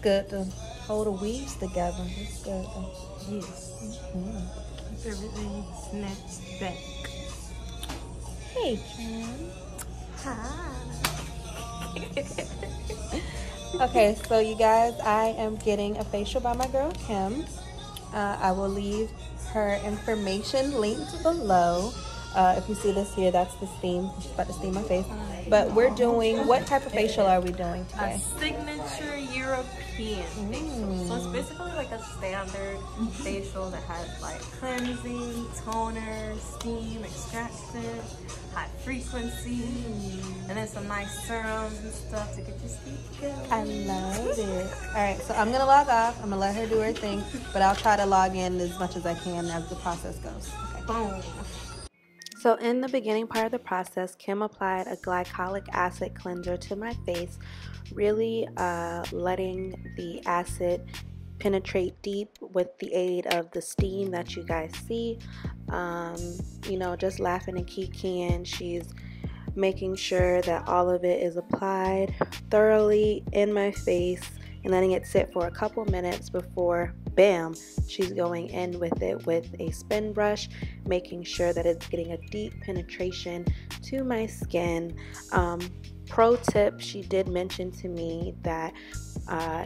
good to hold the weaves together. It's good. Yes. Keep everything snatched back. Hey, Kim. Hi. Okay, so you guys, I am getting a facial by my girl Kim. I will leave her information linked below. If you see this here, that's the steam. She's about to steam my face. But we're doing, what type of facial are we doing A today? signature European facial. So it's basically like a standard facial that has like cleansing, toner, steam, extraction, high frequency, and then some nice serums and stuff to get your skin going. I love it. All right, so I'm gonna log off. I'm gonna let her do her thing, but I'll try to log in as much as I can as the process goes. Okay. Boom. So in the beginning part of the process, Kim applied a glycolic acid cleanser to my face, really letting the acid penetrate deep with the aid of the steam that you guys see. You know, just laughing and kikiing. She's making sure that all of it is applied thoroughly in my face and letting it sit for a couple minutes before, bam, she's going in with it with a spin brush, making sure that it's getting a deep penetration to my skin. Pro tip, she did mention to me that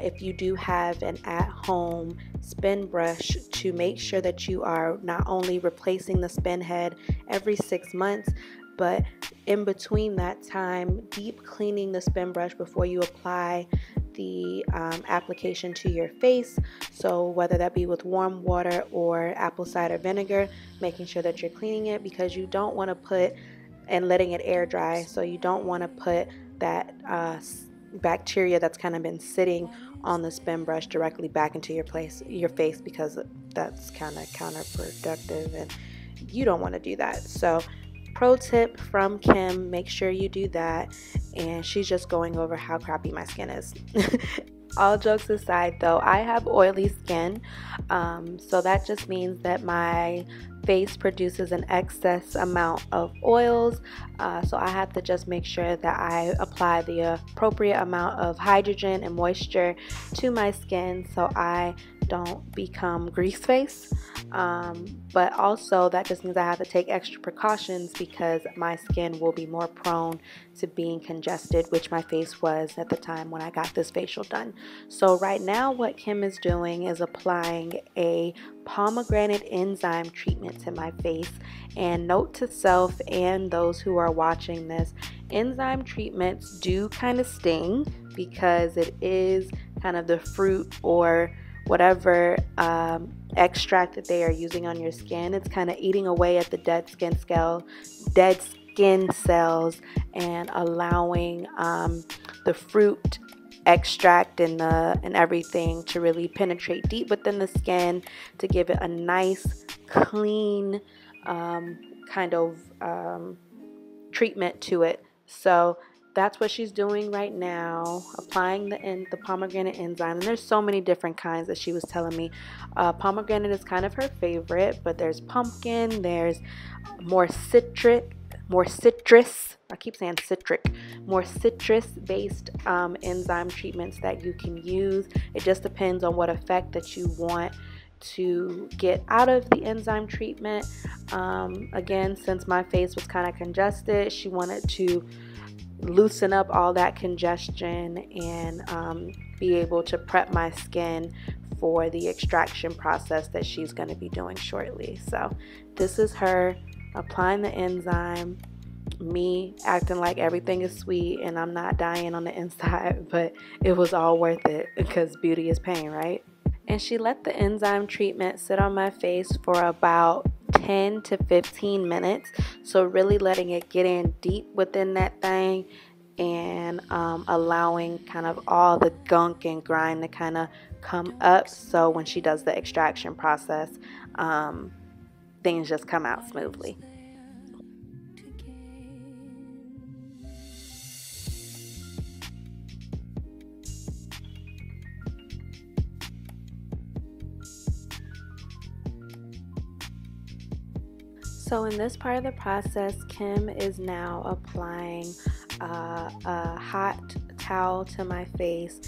if you do have an at-home spin brush, to make sure that you are not only replacing the spin head every 6 months, but in between that time, deep cleaning the spin brush before you apply the application to your face. So whether that be with warm water or apple cider vinegar, making sure that you're cleaning it, because you don't want to put and letting it air dry. So you don't want to put that bacteria that's kind of been sitting on the spin brush directly back into your face, because that's kind of counterproductive and you don't want to do that. So pro tip from Kim, make sure you do that. And she's just going over how crappy my skin is. All jokes aside though, I have oily skin, so that just means that my face produces an excess amount of oils, so I have to just make sure that I apply the appropriate amount of hydrogen and moisture to my skin so I don't become grease face. But also that just means I have to take extra precautions because my skin will be more prone to being congested, which my face was at the time when I got this facial done. So right now what Kim is doing is applying a pomegranate enzyme treatment to my face. And note to self and those who are watching this, enzyme treatments do kind of sting because it is kind of the fruit or whatever extract that they are using on your skin. It's kind of eating away at the dead skin cells and allowing the fruit extract and everything to really penetrate deep within the skin to give it a nice clean kind of treatment to it. So that's what she's doing right now, applying the pomegranate enzyme. And there's so many different kinds that she was telling me. Pomegranate is kind of her favorite, but there's pumpkin, there's more citrus, I keep saying citric, more citrus-based enzyme treatments that you can use. It just depends on what effect that you want to get out of the enzyme treatment. Again, since my face was kind of congested, she wanted to loosen up all that congestion and be able to prep my skin for the extraction process that she's going to be doing shortly. So this is her applying the enzyme, me acting like everything is sweet and I'm not dying on the inside, but it was all worth it because beauty is pain, right? And she let the enzyme treatment sit on my face for about 10 to 15 minutes. So really letting it get in deep within that thing and allowing kind of all the gunk and grime to kind of come up. So when she does the extraction process, things just come out smoothly. So in this part of the process, Kim is now applying a hot towel to my face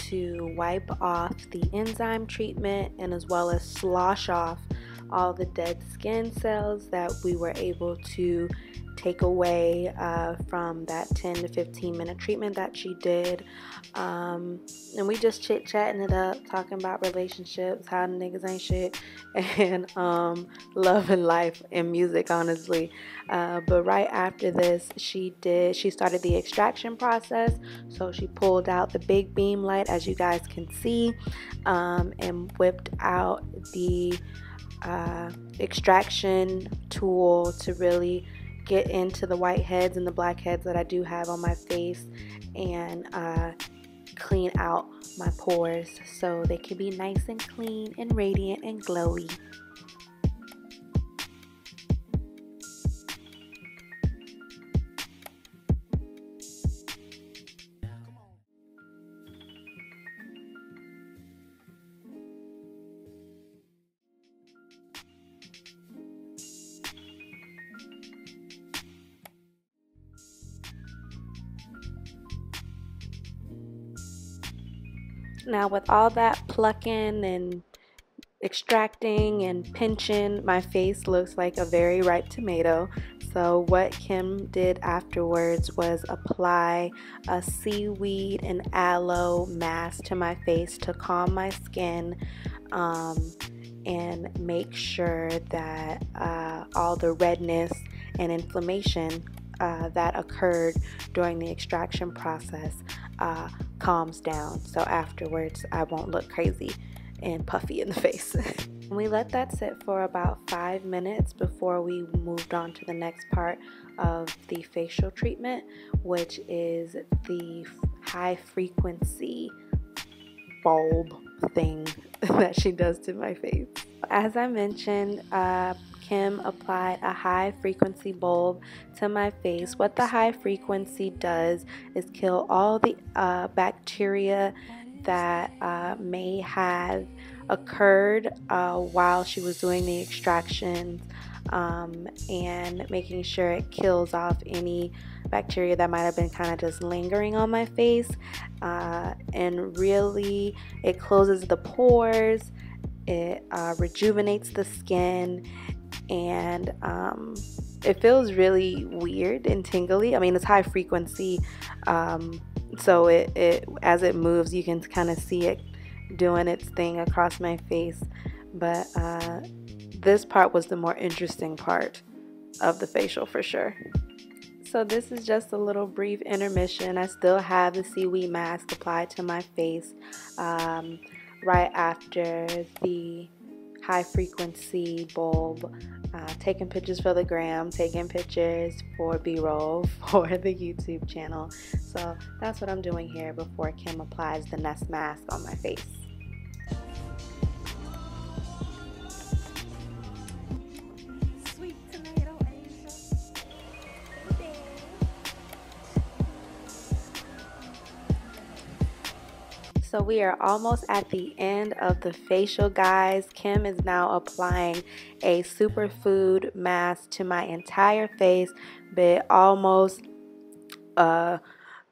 to wipe off the enzyme treatment and as well as slosh off all the dead skin cells that we were able to take away from that 10 to 15 minute treatment that she did. And we just chit-chatting it up, talking about relationships, how niggas ain't shit, and love and life and music, honestly. But right after this, she started the extraction process. So she pulled out the big beam light, as you guys can see, and whipped out the extraction tool to really get into the white heads and the black heads that I do have on my face, and clean out my pores so they can be nice and clean and radiant and glowy. Now, with all that plucking and extracting and pinching, my face looks like a very ripe tomato. So what Kim did afterwards was apply a seaweed and aloe mask to my face to calm my skin, and make sure that all the redness and inflammation that occurred during the extraction process calms down, so afterwards I won't look crazy and puffy in the face. We let that sit for about 5 minutes before we moved on to the next part of the facial treatment, which is the high frequency bulb thing that she does to my face. As I mentioned, Kim applied a high frequency bulb to my face. What the high frequency does is kill all the bacteria that may have occurred while she was doing the extractions, and making sure it kills off any bacteria that might have been kind of just lingering on my face, and really it closes the pores, it rejuvenates the skin, and it feels really weird and tingly. I mean, it's high frequency, so it as it moves you can kind of see it doing its thing across my face, but this part was the more interesting part of the facial for sure. So this is just a little brief intermission. I still have the seaweed mask applied to my face right after the high frequency bulb, taking pictures for the gram, taking pictures for B-roll for the YouTube channel. So that's what I'm doing here before Kim applies the Nest mask on my face. So we are almost at the end of the facial, guys. Kim is now applying a superfood mask to my entire face, but almost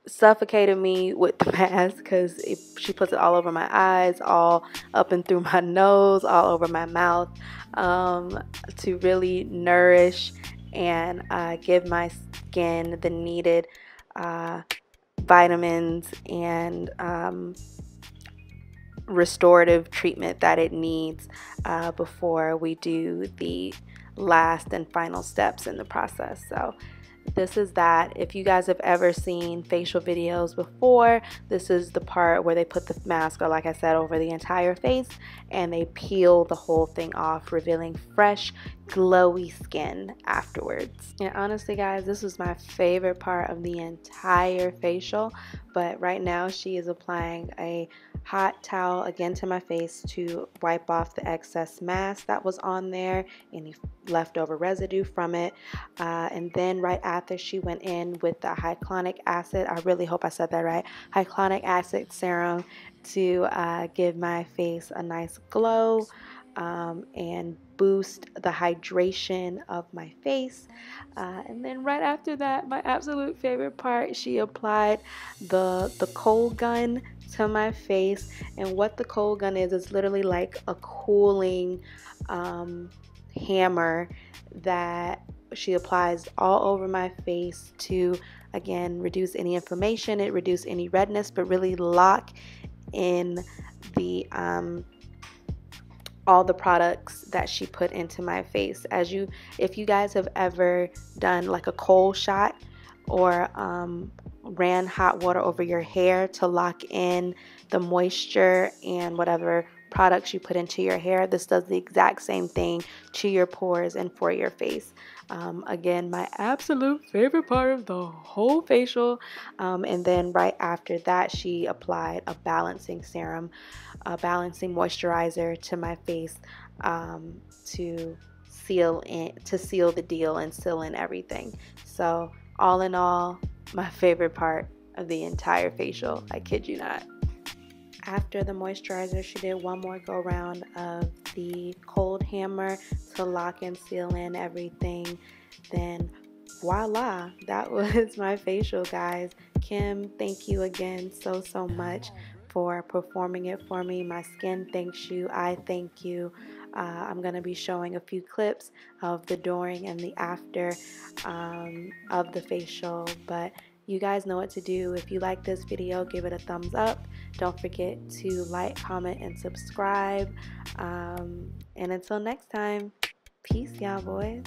suffocated me with the mask because she puts it all over my eyes, all up and through my nose, all over my mouth, to really nourish and give my skin the needed vitamins and restorative treatment that it needs before we do the last and final steps in the process. So this is that. If you guys have ever seen facial videos before, this is the part where they put the mask, or like I said, over the entire face, and they peel the whole thing off, revealing fresh, glowy skin afterwards. And honestly, guys, this was my favorite part of the entire facial. But right now she is applying a hot towel again to my face to wipe off the excess mask that was on there, any leftover residue from it, and then right after she went in with the hyaluronic acid, I really hope I said that right, hyaluronic acid serum to give my face a nice glow and boost the hydration of my face. And then right after that, my absolute favorite part, she applied the cold gun to my face. And what the cold gun is literally like a cooling hammer that she applies all over my face to, again, reduce any inflammation, it reduce any redness, but really lock in the all the products that she put into my face. If you guys have ever done like a cold shot or ran hot water over your hair to lock in the moisture and whatever products you put into your hair, this does the exact same thing to your pores and for your face. Again, my absolute favorite part of the whole facial. And then right after that, she applied a balancing serum, a balancing moisturizer to my face, to seal the deal and seal in everything. So all in all, my favorite part of the entire facial, I kid you not. After the moisturizer, she did one more go round of the cold hammer to lock and seal in everything. Then voila, that was my facial, guys. Kim, thank you again so much for performing it for me. My skin thanks you. I thank you. I'm going to be showing a few clips of the during and the after of the facial, but you guys know what to do. If you like this video, give it a thumbs up. Don't forget to like, comment, and subscribe. And until next time, peace, y'all boys.